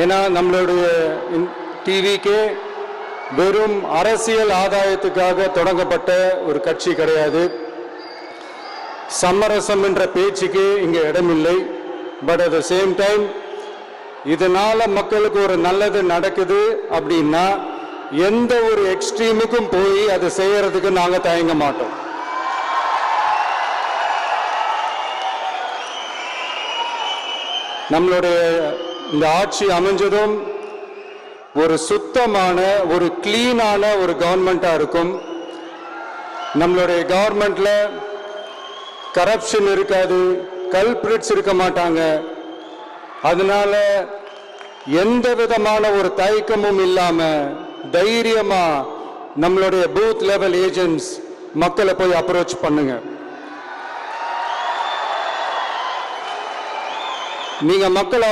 ஏன்னா நம்மளுடைய டிவிக்கே வெறும் அரசியல் ஆதாயத்துக்காக தொடங்கப்பட்ட ஒரு கட்சி கிடையாது. சமரசம் என்ற பேச்சுக்கு இங்கே இடமில்லை. But at the same time இதனால மக்களுக்கு ஒரு நல்லது நடக்குது அப்படின்னா எந்த ஒரு எக்ஸ்ட்ரீமுக்கும் போய் அதை செய்யறதுக்கு நாங்க தயங்க மாட்டோம். நம்மளுடைய இந்த ஆட்சி அமைஞ்சதும் ஒரு சுத்தமான ஒரு கிளீனான ஒரு கவர்மெண்டா இருக்கும். நம்மளுடைய கவர்மெண்ட்ல கரப்ஷன் இருக்காது, கல்பிரிட்ஸ் இருக்க மாட்டாங்க. அதனால எந்த விதமான ஒரு தயக்கமும் இல்லாம தைரியமா நம்மளுடைய பூத் லெவல் ஏஜென்ட்ஸ் மக்களை போய் அப்ரோச் பண்ணுங்க. நீங்க மக்களை